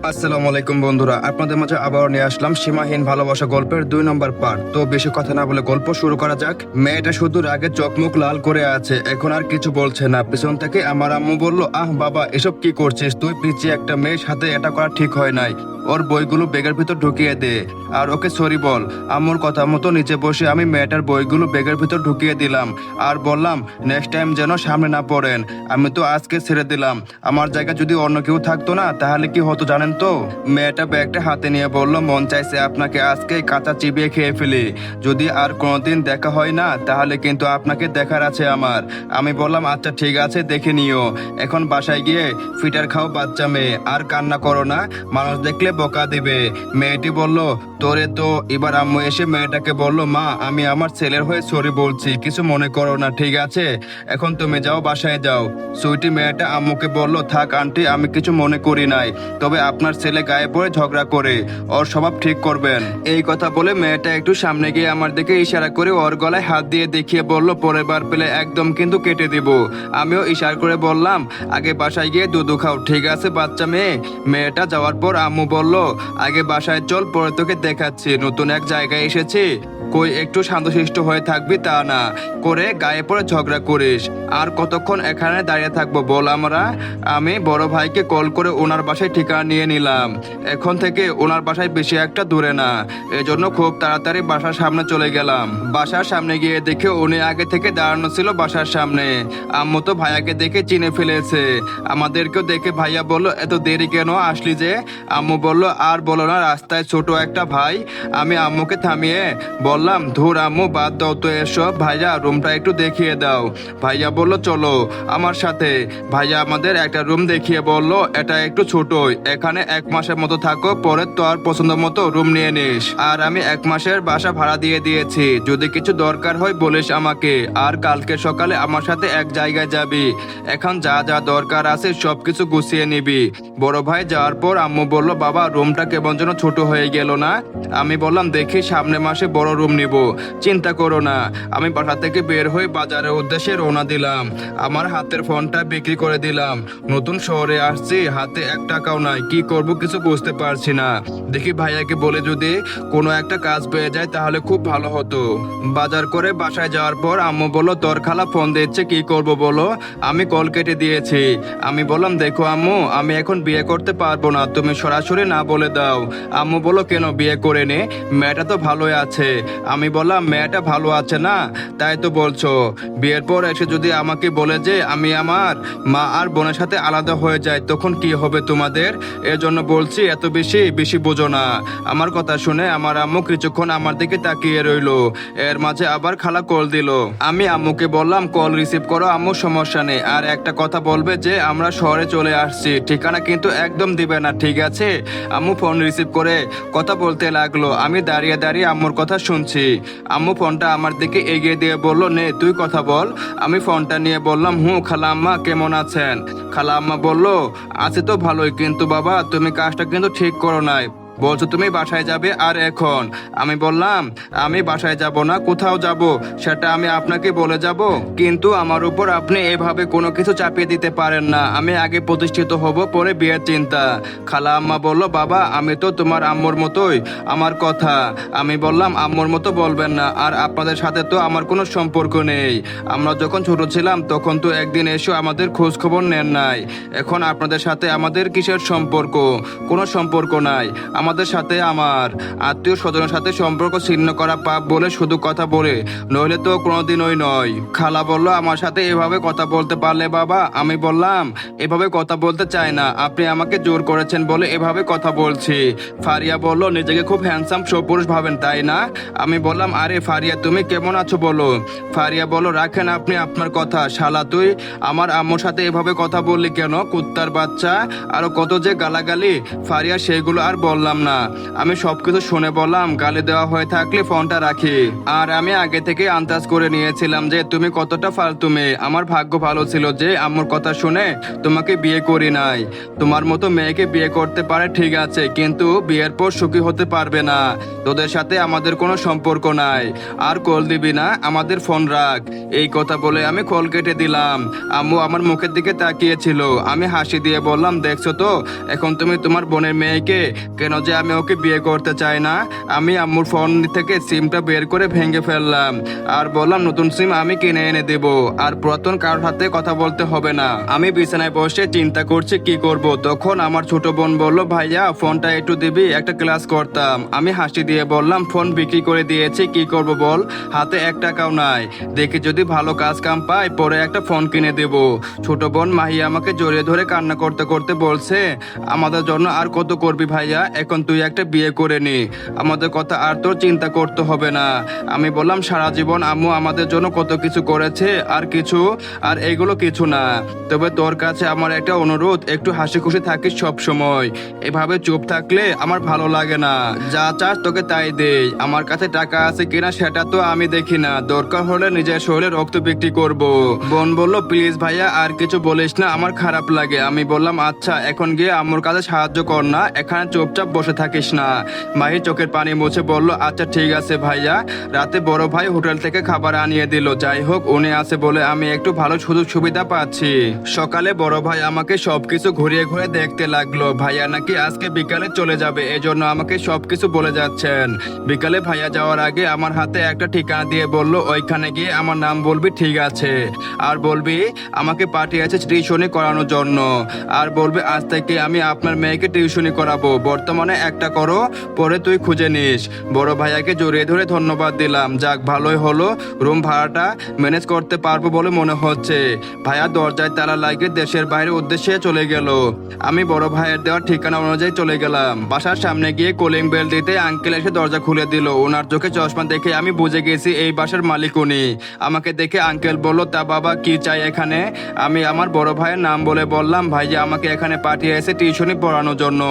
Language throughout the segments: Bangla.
আসসালামু আলাইকুম বন্ধুরা, আপনাদের মাঝে আবারও নিয়ে আসলাম সীমাহীন ভালোবাসা গল্পের 2 নম্বর পার্ট। তো বেশি কথা না বলে গল্প শুরু করা যাক। মেয়েটা শুধু রাগে চোখ মুখ লাল করে আছে, এখন আর কিছু বলছে না। পিছন থেকে আমার আম্মু বলল, আহ বাবা, এসব কি করছিস তুই? পিছিয়ে একটা মেয়ের সাথে এটা করা ঠিক হয় নাই। ওর বইগুলো ব্যাগের ভিতর ঢুকিয়ে দে আর ওকে সরি বল। আম্মুর কথা মতো নিচে বসে আমি মেয়েটার বইগুলো ব্যাগের ভিতর ঢুকিয়ে দিলাম আর বললাম, নেক্সট টাইম যেন সামনে না পড়েন। আমি তো আজকে ছেড়ে দিলাম, আমার জায়গায় যদি অন্য কেউ থাকতো না তাহলে কি হতো জানেন তো? মেয়েটা ব্যাগটা হাতে নিয়ে বলল, মন চাইছে আপনাকে আজকে কাঁচা চিবিয়ে খেয়ে ফেলি। যদি আর কোনোদিন দেখা হয় না তাহলে কিন্তু আপনাকে দেখার আছে আমার। আমি বললাম, আচ্ছা ঠিক আছে, দেখে নিও। এখন বাসায় গিয়ে ফিটার খাও বাচ্চা মেয়ে, আর কান্না করো না, মানুষ দেখলে বকা দিবে। মেয়েটি বলল, তোরে তো। এবার আম্মু এসে মেয়েটাকে বলল, মা আমি আমার ছেলের হয়ে সরি বলছি, কিছু মনে করো না, ঠিক আছে? এখন তুমি যাও, বাসায় যাও। সুইটি মেয়েটা আম্মুকে বলল, থাক আন্টি, আমি কিছু মনে করি নাই, তবে আপনার ছেলে গায়ে পড়ে ঝগড়া করে ওর স্বভাব ঠিক করবেন। এই কথা বলে মেয়েটা একটু সামনে গিয়ে আমার দিকে ইশারা করে ওর গলায় হাত দিয়ে দেখিয়ে বলল, পরের বার পেলে একদম কিন্তু কেটে দিব। আমিও ইশারা করে বললাম, আগে বাসায় গিয়ে দুধু খাও, ঠিক আছে বাচ্চা মেয়ে? মেয়েটা যাওয়ার পর আম্মু বলল, আগে বাসায় চল, পরে তোকে দেখাচ্ছি, নতুন এক জায়গায় এসেছি। কই একটু শান্তশিষ্ট হয়ে থাকবি তা না করে গায়ে পড়ে ঝগড়া করিস। আর কতক্ষণ এখানে দাঁড়িয়ে থাকবো বল আমরা? আমি বড় ভাইকে কল করে ওনার বাসায় ঠিকানা নিয়ে নিলাম। এখন থেকে ওনার বাসায় বেশি একটা দূরে না, এজন্য খুব তাড়াতাড়ি বাসার সামনে চলে গেলাম। বাসার সামনে গিয়ে দেখে উনি আগে থেকে দাঁড়ানো ছিল বাসার সামনে। আম্মু তো ভাইয়াকে দেখে চিনে ফেলেছে। আমাদেরকেও দেখে ভাইয়া বলল, এত দেরি কেন আসলি যে? আম্মু বলল, আর বলো না, রাস্তায় ছোট একটা ভাই। আমি আম্মুকে থামিয়ে বললাম, ধুর আম্মু, বাদ দাও তো এসব, ভাইয়া রুমটা একটু দেখিয়ে দাও। ভাইয়া বলল, চলো আমার সাথে। ভাইয়া আমাদের একটা রুম দেখিয়ে বলল, এটা একটু ছোটই, এখানে 1 মাসের মতো থাকো, পরে তো আর পছন্দ মতো রুম নিয়ে নিস। আর আমি 1 মাসের বাসা ভাড়া দিয়ে দিয়েছি, যদি কিছু দরকার হয় বলিস আমাকে। আর কালকে সকালে আমার সাথে এক জায়গায় যাবি, এখন যা যা দরকার আছে সবকিছু গুছিয়ে নিবি। বড় ভাই যাওয়ার পর আম্মু বলল, বাবা রুমটা কেমন যেন ছোট হয়ে গেল না? আমি বললাম, দেখি সামনের মাসে বড় রুম নিব, চিন্তা করো না। আমি বাসা থেকে বের হয়ে বাজারের উদ্দেশ্যে রওনা দিলাম। আমার হাতের ফোনটা বিক্রি করে দিলাম। নতুন শহরে আসছি, হাতে 1 টাকাও নাই, কি করব কিছু বুঝতে পারছি না। দেখি ভাইয়াকে বলে যদি কোনো একটা কাজ পেয়ে যায় তাহলে খুব ভালো হতো। বাজার করে বাসায় যাওয়ার পর আম্মু বলল, তোর খালা ফোন দিচ্ছে, কি করব বলো? আমি কল কেটে দিয়েছি। আমি বললাম, দেখো আম্মু, আমি এখন বিয়ে করতে পারবো না, তুমি সরাসরি না বলে দাও। আম্মু বলল, কেন, বিয়ে করে নে, মেয়েটা তো ভালোই আছে। আমি বললাম, মেয়েটা ভালো আছে না তাই তো বলছো? বিয়ের পর এসে যদি আমাকে বলে যে আমি আমার মা আর বোনের সাথে আলাদা হয়ে যায়, তখন কি হবে তোমাদের? এর জন্য বলছি, এত বেশি বেশি বোঝো না। আমার কথা শুনে আমার আম্মু কিছুক্ষণ আমার দিকে তাকিয়ে রইলো। এর মাঝে আবার খালা কল দিল। আমি আম্মুকে বললাম, কল রিসিভ করো আম্মু, সমস্যা নেই, আর একটা কথা বলবে যে আমরা শহরে চলে আসছি, ঠিকানা কিন্তু একদম দিবে না, ঠিক আছে? আম্মু ফোন রিসিভ করে কথা বলতে লাগলো। আমি দাঁড়িয়ে দাঁড়িয়ে আম্মুর কথা শুনছি। আম্মু ফোনটা আমার দিকে এগিয়ে দিয়ে বলল, নে তুই কথা বল। আমি ফোনটা নিয়ে বললাম, খালা আম্মা কেমন আছেন? খালা আম্মা বলল, আছে তো ভালোই, কিন্তু বাবা তুমি কাজটা কিন্তু ঠিক করো নাই, বলছো তুমি বাসায় যাবে আর এখন? আমি বললাম, আমি বাসায় যাব না, কোথাও যাব সেটা আমি আপনাকে বলে যাব, কিন্তু আমার উপর আপনি এভাবে কোনো কিছু চাপিয়ে দিতে পারেন না। আমি আগে প্রতিষ্ঠিত হব, পরে বিয়ের চিন্তা। খালা আম্মা বলল, বাবা আমি তো তোমার আম্মুর মতোই, আমার কথা। আমি বললাম, আম্মুর মতো বলবেন না, আর আপনাদের সাথে তো আমার কোনো সম্পর্ক নেই। আমরা যখন ছোট ছিলাম তখন তো একদিন এসে আমাদের খোঁজ খবর নেন নাই। এখন আপনাদের সাথে আমাদের কিসের সম্পর্ক? কোনো সম্পর্ক নাই আমাদের সাথে। আমার আত্মীয় স্বজনের সাথে সম্পর্ক ছিন্ন করা পাপ বলে শুধু কথা বলে, নইলে তো কোনোদিনই নয়। খালা বলল, আমার সাথে এভাবে কথা বলতে পারলে বাবা? আমি বললাম, এভাবে কথা বলতে চাই না, আপনি আমাকে জোর করেছেন বলে এভাবে কথা বলছি। ফারিয়া বলল, নিজেকে খুব হ্যান্ডসাম সপুরুষ ভাবেন তাই না? আমি বললাম, আরে ফারিয়া তুমি কেমন আছো বলো। ফারিয়া বলল, রাখেন আপনি আপনার কথা, শালা তুই আমার আম্মুর সাথে এভাবে কথা বললি কেন, কুত্তার বাচ্চা? আরো কত যে গালাগালি। ফারিয়া সেগুলো আর বললাম না। আমি সবকিছু শুনে বললাম, গালি দেওয়া হয়ে থাকলে ফোনটা রাখি। আর আমি আগে থেকে আন্দাজ করে নিয়েছিলাম যে তুমি কতটা ফালতু মেয়ে। আমার ভাগ্য ভালো ছিল যে আম্মুর কথা শুনে তোমাকে বিয়ে করি নাই। তোমার মতো মেয়েকে বিয়ে করতে পারে ঠিক আছে, কিন্তু বিয়ের পর সুখী হতে পারবে না। তোদের সাথে আমাদের কোনো সম্পর্ক নাই। আর কল দিবি না, আমাদের ফোন রাখ। এই কথা বলে আমি কল কেটে দিলাম। আম্মু আমার মুখের দিকে তাকিয়েছিল। আমি হাসি দিয়ে বললাম, দেখছো তো এখন তুমি তোমার বোনের মেয়েকে কেন যে আমি ওকে বিয়ে করতে চাই না। আমি আম্মুর ফোন থেকে সিমটা বের করে ভেঙে ফেললাম আর বললাম, নতুন সিম আমি কিনে এনে দেব, আর পুরাতন কারোর হাতে কথা বলতে হবে না। আমি বিছানায় বসে চিন্তা করছি কি করব। তখন আমার ছোট বোন বলল, ভাইয়া ফোনটা একটু দিবি, একটা ক্লাস করতাম। আমি হাসি দিয়ে বললাম, ফোন বিক্রি করে দিয়েছি, কি করব বল, হাতে 1 টাকাও নাই। দেখি যদি ভালো কাজ কাম পাই পরে একটা ফোন কিনে দেব। ছোট বোন মাহি আমাকে জড়িয়ে ধরে কান্না করতে করতে বলছে, আমাদের জন্য আর কত করবি ভাইয়া, এখন তুই একটা বিয়ে করে নি, আমাদের কথা আর তোর চিন্তা করতে হবে না। আমি বললাম, সারা জীবন আম্মু আমাদের জন্য কত কিছু করেছে, আর এগুলো কিছু না। তবে তোর কাছে আমার একটা অনুরোধ, একটু হাসি খুশি থাকিস সব সময়। এভাবে চুপ থাকলে আমার ভালো লাগে না। যা চাস তোকে তাই দেই। আমার কাছে টাকা আছে কিনা সেটা তো আমি দেখি না, দরকার হলে নিজের শরীরে রক্ত বিক্রি করব। বোন বলল, প্লিজ ভাইয়া আর কিছু বলিস না, আমার খারাপ লাগে। আমি বললাম, আচ্ছা এখন গিয়ে আম্মুর কাছে সাহায্য কর না, এখানে চুপচাপ বসে থাকিস না। মাহি চোখের পানি মুছে বলল, আচ্ছা ঠিক আছে ভাইয়া। রাতে বড় ভাই হোটেল থেকে খাবার আনিয়ে দিল। যাই হোক, উনি আছে বলে আমি একটু ভালো সুযোগ সুবিধা পাচ্ছি। সকালে বড় ভাই আমাকে সবকিছু ঘুরিয়ে ঘুরে দেখতে লাগলো। ভাইয়া নাকি আজকে বিকালে চলে যাবে, এজন্য আমাকে সবকিছু বলে যাচ্ছেন। বিকালে ভাইয়া যাওয়ার আগে আমার হাতে একটা ঠিকানা দিয়ে বলল, ওইখানে গিয়ে আমার নাম বলবি, ঠিক আছে? আর বলবি আমাকে পাঠিয়েছে টিউশনি করানোর জন্য। আর বলবি আজ থেকে আমি আপনার মেয়েকে টিউশনি করাবো, বর্তমানে একটা করো, পরে তুই খুঁজে নিস। বড় ভাইয়াকে জড়িয়ে ধরে ধন্যবাদ দিলাম। যাক ভালোই হলো, রুম ভাড়াটা ম্যানেজ করতে পারবো বলে মনে হচ্ছে। ভাইয়া দরজায় তালা লাগিয়ে দেশের বাইরে উদ্দেশ্যে চলে গেল। আমি বড় ভাইয়ের দেওয়া ঠিকানা অনুযায়ী চলে গেলাম। বাসার সামনে গিয়ে কলিং বেল দিতে আঙ্কেল এসে দরজা খুলে দিল। ওনার চোখে চশমা দেখে আমি বুঝে গেছি এই বাসার মালিক উনি। আমাকে দেখে আঙ্কেল বলল, তা বাবা কি চাই এখানে? আমি আমার বড় ভাইয়ের নাম বলে বললাম, ভাইয়া আমাকে এখানে পাঠিয়েছে টিউশনি পড়ানোর জন্য।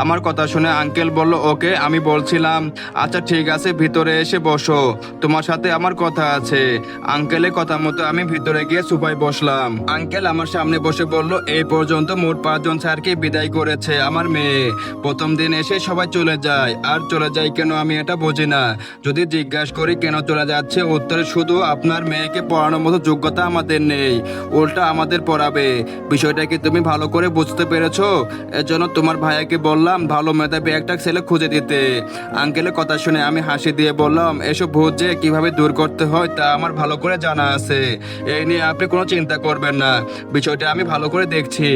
আমার কথা শুনে আঙ্কেল বলল, ওকে। আমি বলছিলাম, আচ্ছা ঠিক আছে, ভিতরে এসে বসো, তোমার সাথে আমার কথা আছে। আঙ্কেলের কথা মতো আমি ভিতরে গিয়ে সোফায় বসলাম। আঙ্কেল আমার সামনে বসে বলল, এই পর্যন্ত মোট 5 জন স্যারকে বিদায় করেছে আমার মেয়ে। প্রথম দিন এসে সবাই চলে যায়, আর চলে যায় কেন আমি এটা বুঝি না। যদি জিজ্ঞাসা করি কেন চলে যাচ্ছে, উত্তরে শুধু আপনার মেয়েকে পড়ানোর মতো যোগ্যতা আমাদের নেই, উল্টা আমাদের পড়াবে। বিষয়টা কি তুমি ভালো করে বুঝতে পেরেছো? এজন্য তোমার ভাইয়াকে বললাম ভালো মেধাবী একটা ছেলে খুঁজে দিতে। আঙ্কেলের কথা শুনে আমি হাসি দিয়ে বললাম, এসব ভূত যে কিভাবে দূর করতে হয় তা আমার ভালো করে জানা আছে, এই নিয়ে আপনি কোনো চিন্তা করবেন না, বিষয়টা আমি ভালো করে দেখছি।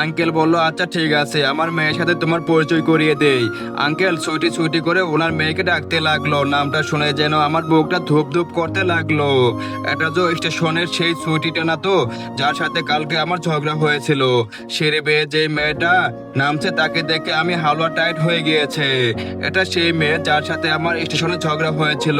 আঙ্কেল বলল, আচ্ছা ঠিক আছে, আমার মেয়ের সাথে তোমার পরিচয় করিয়ে দেই। আঙ্কেল সুইটি সুইটি করে ওনার মেয়েকে ডাকতে লাগলো। নামটা শুনে যেন আমার বুকটা ধুপ ধুপ করতে লাগলো। এটা তো স্টেশনের সেই সুইটিটা না তো, যার সাথে কালকে আমার ঝগড়া হয়েছিল। সেরে বেয়ে যে মেয়েটা নামছে তাকে দেখে আমি হালুয়া টাইট হয়ে গিয়েছে। এটা সেই মেয়ে যার সাথে আমার স্টেশনে ঝগড়া হয়েছিল।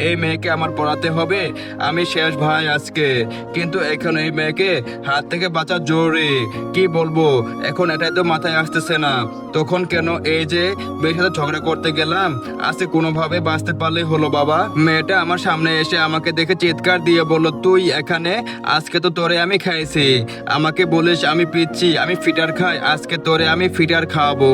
এই মেয়েকে আমার পড়াতে হবে, আমি শেষ ভাই আজকে। কিন্তু এখন এই মেয়েকে হাত থেকে বাঁচা জরুরি। কি বলবো এখন, এটাই তো মাথায় আসতেছে না। তখন কেন এই যে মেয়ের সাথে ঝগড়া করতে গেলাম, আজকে কোনোভাবে বাঁচতে পারলেই হলো বাবা। মেয়েটা আমার সামনে এসে আমাকে দেখে চিৎকার দিয়ে বলল, তুই এখানে? আজকে তো তোরে আমি খাইছি। আমাকে বলিস আমি পিচ্ছি, আমি ফিটার খাই, আজকে তোরে আমি ফিটার খাওয়াবো।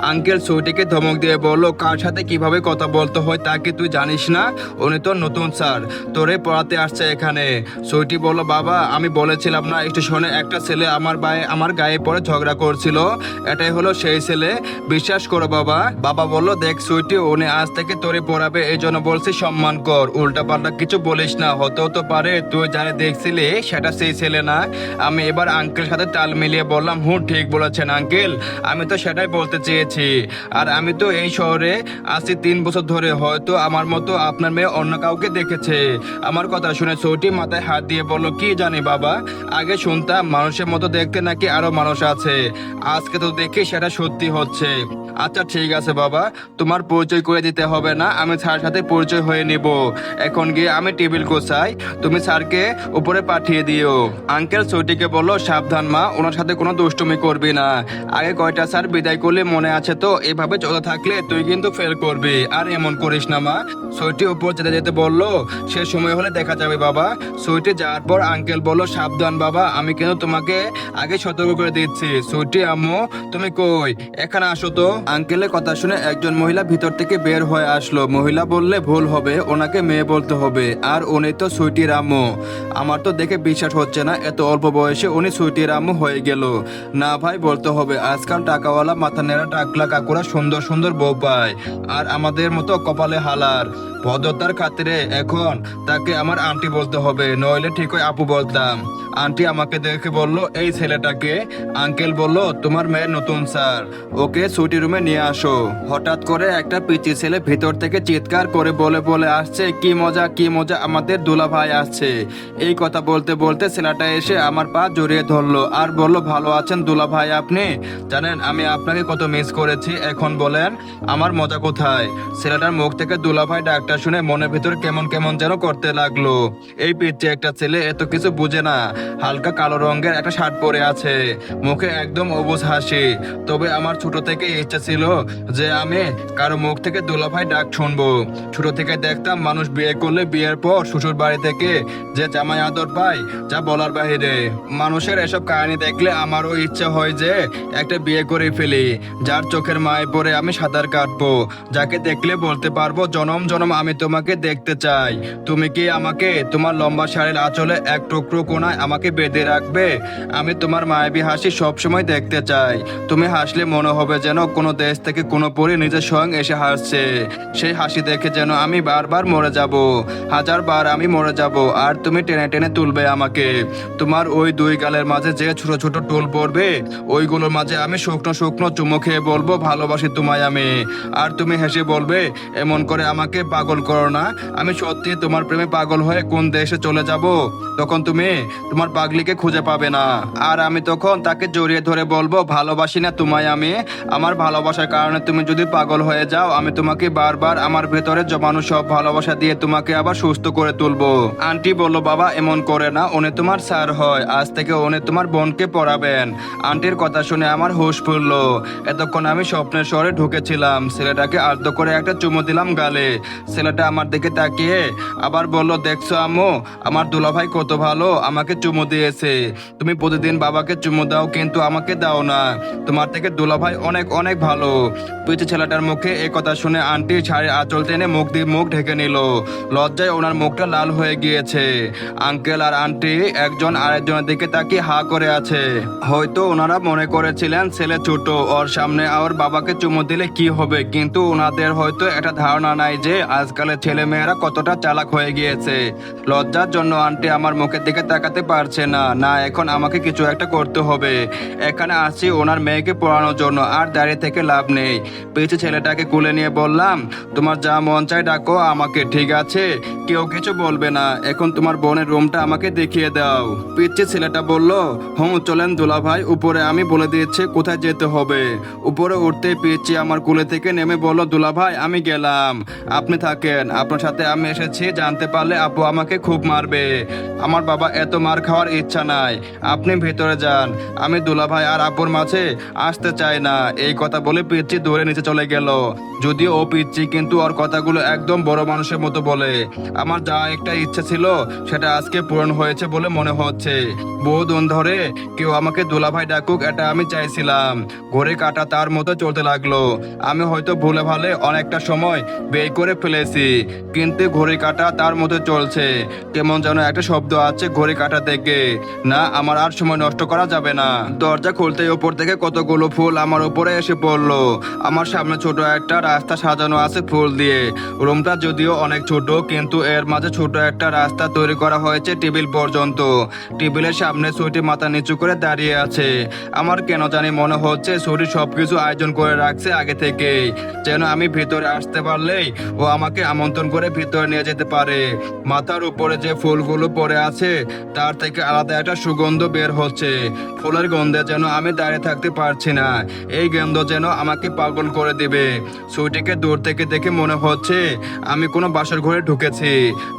আঙ্কেল সুইটিকে ধমক দিয়ে বলল, কার সাথে কিভাবে কথা বলতে হয় তা কি তুই জানিস না? উনি তো নতুন স্যার, তোরে পড়াতে আসছে এখানে। সুইটি বলল, বাবা আমি বলেছিলাম না স্টেশনে একটা ছেলে আমার গায়ে পড়ে ঝগড়া করছিল, এটাই হলো সেই ছেলে, বিশ্বাস করো বাবা। বাবা বলল, দেখ সুইটি, উনি আজ থেকে তোরে পড়াবে, এই জন্য বলছি সম্মান কর, উল্টা পাল্টা কিছু বলিস না, হতেও তো পারে তুই যারা দেখছিলি সেটা সেই ছেলে না। আমি এবার আঙ্কেল সাথে তাল মিলিয়ে বললাম, ঠিক বলেছেন আঙ্কেল, আমি তো সেটাই বলতে চেয়েছি। আর আমি তো এই শহরে আছি 3 বছর ধরে, হয়তো আমার মতো আপনার মেয়ে অন্য কাউকে দেখেছে। আমার কথা শুনে সুইটি মাথায় হাত দিয়ে বলল, কি জানি বাবা, আগে শুনতাম মানুষের মতো দেখতে নাকি আরো মানুষ আছে, আজকে তো দেখি সেটা সত্যি হচ্ছে। আচ্ছা ঠিক আছে বাবা, তোমার পরিচয় করে দিতে হবে না, আমি স্যারের সাথে পরিচয় হয়ে নিব। এখন গিয়ে আমি টেবিল গোছাই, তুমি স্যারকে উপরে পাঠিয়ে দিও। আঙ্কেল সুইটিকে বলল, সাবধান মা, ওনার সাথে কোনো দুষ্টুমি করবি না, আগে কয়টা স্যার বিদায় করলে মনে আছে তো? এভাবে চলতে থাকলে তুই কিন্তু ফেল করবি। আর এমন করিস না মা। সুইটি উপর যেতে যেতে বললো সে সময় হলে দেখা যাবে বাবা। সুইটি যাওয়ার পর আঙ্কেল বলল সাবধান বাবা, আমি কিন্তু তোমাকে আগে সতর্ক করে দিচ্ছি। সুইটি আম্মু তুমি কই, এখানে আসো তো। আঙ্কেলের কথা শুনে একজন মহিলা ভিতর থেকে বের হয়ে আসলো। মহিলা বললে ভুল হবে, ওনাকে মেয়ে বলতে হবে। আর উনি তো সুইটির আম্মু। আমার তো দেখে বিশ্বাস হচ্ছে না এত অল্প বয়সে উনি সুইটির আম্মু হয়ে গেল। না ভাই, বলতে হবে। আজকাল টাকাওয়ালা মাথা নেড়া টাকলা কাকুরা সুন্দর সুন্দর বউ পায়, আর আমাদের মতো কপালে হালার। ভদ্রতার খাতিরে এখন তাকে আমার আন্টি বলতে হবে, নইলে ঠিকই আপু বলতাম। আন্টি আমাকে দেখে বলল এই ছেলেটাকে। আঙ্কেল বলল তোমার মেয়ের নতুন স্যার, ওকে ছুটি রুমে নিয়ে আসো। হঠাৎ করে একটা পিচি ছেলে ভিতর থেকে চিৎকার করে বলে বলে আসছে কি মজা কি মজা, আমাদের দুলা ভাই আসছে। এই কথা বলতে বলতে ছেলেটা এসে আমার পা জড়িয়ে ধরলো আর বলল ভালো আছেন দুলা ভাই আপনি? জানেন আমি আপনাকে কত মিস করেছি। এখন বলেন আমার মজা কোথায়? ছেলেটার মুখ থেকে দুলা ভাই ডাকটা শুনে মনের ভিতর কেমন কেমন যেন করতে লাগলো। এই পিচ্ছি একটা ছেলে এত কিছু বুঝে না। হালকা কালো রঙের একটা শার্ট পরে আছে, মুখে একদম অবুঝ হাসি। তবে আমার ছোট থেকে ইচ্ছা ছিল যে আমি কারো মুখ থেকে দুলাভাই ডাক শুনবো। ছোট থেকে দেখতাম মানুষ বিয়ে করলে বিয়ের পর শ্বশুর বাড়ি থেকে যে জামাই আদর পায় যা বলার বাহিরে। মানুষের এসব কাহিনী দেখলে আমারও ইচ্ছা হয় যে একটা বিয়ে করে ফেলি, যার চোখের মায় পরে আমি সাঁতার কাটবো, যাকে দেখলে বলতে পারবো জনম জনম আমি তোমাকে দেখতে চাই। তুমি কি আমাকে তোমার লম্বা শাড়ির আঁচলে এক টুকরো কোনায় আমাকে বেঁধে রাখবে? আমি তোমার মায়াবী হাসি সবসময় দেখতে চাই। তুমি হাসলে মনে হবে যেন কোনো দেশ থেকে কোনো পরী নিজের স্বয়ং এসে হাসছে। সেই হাসি দেখে যেন আমি বারবার মরে যাব, হাজার বার আমি মরে যাব, আর তুমি টেনে টেনে তুলবে আমাকে। তোমার ওই দুই গালের মাঝে যে ছোট ছোট টুল পড়বে, ওইগুলোর মাঝে আমি শুকনো শুকনো চুমো খেয়ে বলবো ভালোবাসি তোমায় আমি। আর তুমি হেসে বলবে এমন করে আমাকে পাগল করো না, আমি সত্যি তোমার প্রেমে পাগল হয়ে কোন দেশে চলে যাব। তখন তুমি তোমার পাগলিকে খুঁজে পাবে না। আর আমি তখন তাকে জড়িয়ে ধরে বলবো ভালোবাসি না তোমায় আমি। আমার ভালোবাসার কারণে তুমি যদি পাগল হয়ে যাও, আমি তোমাকে বারবার আমার ভেতরে জমানো সব ভালোবাসা দিয়ে তোমাকে আবার সুস্থ করে তুলবো। আন্টি বলল বাবা এমন করে না, উনি তোমার স্যার হয়, আজ থেকে উনি তোমার বোনকে পড়াবেন। আন্টির কথা শুনে আমার হুঁশ ফুললো। এতক্ষণ আমি স্বপ্নের শহরে ঢুকেছিলাম। ছেলেটাকে আলতো করে একটা চুমু দিলাম গালে। ছেলেটা আমার দিকে তাকিয়ে আবার বলল দেখছো আম্মু, আমার দুলাভাই কত ভালো, আমাকে চুমু দিয়েছে। তুমি প্রতিদিন বাবাকে চুমু দাও কিন্তু আমাকে দাও না। তোমার থেকে দুলাভাই অনেক অনেক ভালো। পিছে ছেলেটার মুখে এই কথা শুনে আন্টি শাড়ির আঁচল টেনে মুখ দিয়ে মুখ ঢেকে নিল। লজ্জায় ওনার মুখটা লাল হয়ে গিয়েছে। আঙ্কেল আর আন্টি একজন আরেকজনের দিকে তাকিয়ে হা করে আছে। হয়তো ওনারা মনে করেছিলেন ছেলে ছোট, ওর সামনে আর বাবাকে চুমু দিলে কি হবে, কিন্তু ওনাদের হয়তো একটা ধারণা নাই যে আজকালের ছেলে মেয়েরা কতটা চালাক হয়ে গিয়েছে। লজ্জার জন্য আন্টি আমার মুখের দিকে তাকাতে পারছে না। না, এখন আমাকে কিছু একটা করতে হবে। এখানে আসছি ওনার মেয়েকে পড়ানোর জন্য, আর দাঁড়িয়ে থেকে লাভ নেই। পিছে ছেলেটাকে কুলে নিয়ে বললাম তোমার যা মন চাই ডাকো আমাকে, ঠিক আছে? কেউ কিছু বলবে না। এখন তোমার বোনের রুমটা আমাকে দেখিয়ে দাও। পিচ্ছে ছেলেটা বলল হুম চলেন দুলা ভাই, উপরে আমি বলে দিচ্ছি কোথায় যেতে হবে। উপরে উঠতে পিচ্ছি আমার কুলে থেকে নেমে বলল দুলা ভাই আমি গেলাম, আপনি থাকেন। আপনার সাথে আমি এসেছি, জানতে পারলে আপু আমাকে খুব মারবে। আমার বাবা এত মার খাওয়ার ইচ্ছা নাই, আপনি ভেতরে যান। আমি দুলা ভাই আর আপুর মাঝে আসতে চাই না। এই কথা বলে পিচ্ছি দৌড়ে নিচে চলে গেল। যদিও ও পিচ্ছি, কিন্তু ওর কথাগুলো একদম বড় মানুষের মতো বলে। আমার যা একটা ইচ্ছা ছিল সেটা আজকে পূরণ হয়েছে বলে মনে হচ্ছে। বহুদিন ধরে কেউ আমাকে দুলাভাই ডাকুক এটা আমি চাইছিলাম। ঘড়ি কাটা তার মতো চলতে লাগলো। আমি হয়তো ভুলে ভালে অনেকটা সময় ব্যয় করে ফেলেছি, কিন্তু ঘড়ি কাটা তার মতো চলছে। কেমন যেন একটা শব্দ আছে ঘড়ি কাটা থেকে। না, আমার আর সময় নষ্ট করা যাবে না। দরজা খুলতেই ওপর থেকে কতগুলো ফুল আমার উপরে এসে পড়লো। আমার সামনে ছোট একটা রাস্তা সাজানো আছে ফুল দিয়ে। রুমটা যদিও অনেক ছোট, কিন্তু এর মাঝে ছোট একটা রাস্তা তৈরি করা হয়েছে টেবিল পর্যন্ত। টেবিলের সামনে সুইটি মাথা নিচু করে দাঁড়িয়ে আছে। আমার কেন জানি মনে হচ্ছে সুইটি সবকিছু আয়োজন করে রাখছে আগে থেকেই, যেন আমি ভিতরে আসতে পারলেই ও আমাকে আমন্ত্রণ করে ভিতরে নিয়ে যেতে পারে। মাথার উপরে যে ফুলগুলো পড়ে আছে তার থেকে আলাদা একটা সুগন্ধ বের হচ্ছে। ফুলের গন্ধে যেন আমি দাঁড়িয়ে থাকতে পারছি না। এই গন্ধ যেন আমাকে পাগল করে দিবে। সুইটিকে দূর থেকে দেখে মনে হচ্ছে আমি কোনো বাসর ঘরে ঢুকেছি,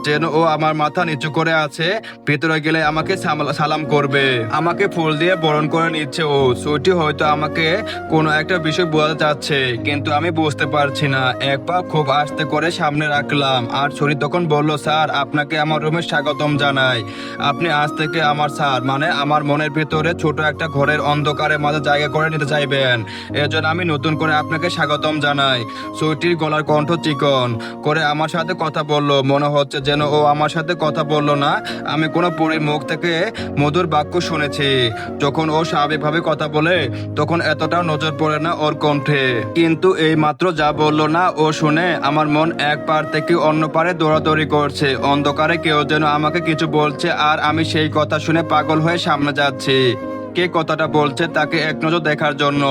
যেন ও আমার মাথা নিচু করে আছে, ভেতরে গেলে আমাকে সালাম করবে, আমাকে ফুল দিয়ে বরণ করে নিচ্ছে ও। সুইটি হয়তো আমাকে কোনো একটা বিষয় বোঝাতে চাচ্ছে, কিন্তু আমি বুঝতে পারছি না। এক পা খুব আস্তে করে সামনে রাখলাম, আর ছুরি তখন বলল, স্যার আপনাকে আমার রুমে স্বাগতম জানাই। আপনি আজ থেকে আমার স্যার, মানে আমার মনের ভিতরে ছোট একটা ঘরের অন্ধকারের মাঝে জায়গা করে নিতে চাইবেন, এজন্য আমি নতুন করে আপনাকে স্বাগতম জানাই। সুইটির গলার কণ্ঠ চিকন করে আমার সাথে কথা বললো, মনে হচ্ছে যেন ও আমার সাথে কথা বললো না, আমি কোনো পরীর মুখ থেকে মধুর বাক্য শুনেছি। যখন ও স্বাভাবিকভাবে কথা বলে তখন এতটাও নজর পড়ে না ওর কণ্ঠে, কিন্তু এই মাত্র যা বললো না ও শুনে আমার মন এক পার থেকে অন্য পারে দৌড়াদৌড়ি করছে। অন্ধকারে কেউ যেন আমাকে কিছু বলছে, আর আমি সেই কথা শুনে পাগল হয়ে সামনে যাচ্ছি। কে কথাটা বলছে তাকে এক নজর দেখার জন্য।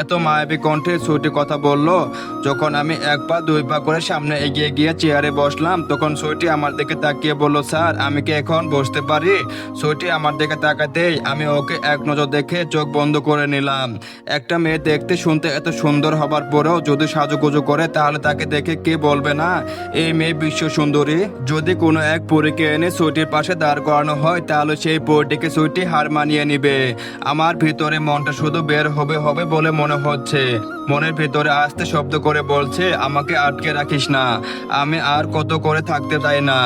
এত মায়াবী কণ্ঠে সুইটি কথা বলল। যখন আমি এক পা দুই পা করে সামনে এগিয়ে গিয়ে চেয়ারে বসলাম, তখন সুইটি আমার দিকে তাকিয়ে বলল, স্যার আমি কি এখন বসতে পারি? সুইটি আমার দিকে তাকাতেই আমি ওকে এক নজর দেখে চোখ বন্ধ করে নিলাম। একটা মেয়ে দেখতে শুনতে এত সুন্দর হবার পরেও যদি সাজুগুজু করে, তাহলে তাকে দেখে কে বলবে না এই মেয়ে বিশ্ব সুন্দরী? যদি কোনো এক পরীকে এনে সুইটির পাশে দাঁড় করানো হয়, তাহলে সেই পরীটিকে সুইটি হার মানিয়ে নিবে। আমার ভিতরে মনটা শুধু বের হবে হবে বলে মনে হচ্ছে। মনের ভিতরে আস্তে শব্দ করে বলছে, আমাকে আটকে রাখিস না, আমি আর কত করে থাকতে চাই না।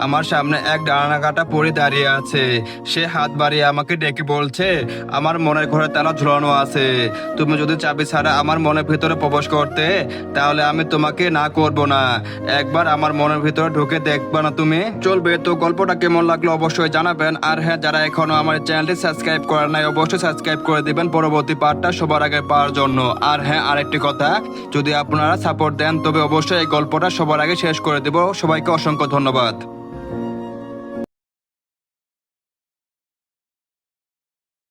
আমার সামনে এক ডানা কাটা পরে দাঁড়িয়ে আছে। সে হাত বাড়িয়ে আমাকে ডেকে বলছে, আমার মনের ঘরে তালা ঝুলানো আছে, তুমি যদি চাবি ছাড়া আমার মনের ভিতরে প্রবেশ করতে, তাহলে আমি তোমাকে না করব না। একবার আমার মনের ভিতরে ঢুকে দেখবা না তুমি? চলবে তো। গল্পটা কেমন লাগলো অবশ্যই জানাবেন। আর হ্যাঁ, যারা এখনো আমার চ্যানেলটি সাবস্ক্রাইব করেন নাই, অবশ্যই সাবস্ক্রাইব করে দিবেন পরবর্তী পার্টটা সবার আগে পাওয়ার জন্য। আর হ্যাঁ, আরেকটি কথা, যদি আপনারা সাপোর্ট দেন তবে অবশ্যই এই গল্পটা সবার আগে শেষ করে দেব। সবাইকে অসংখ্য ধন্যবাদ।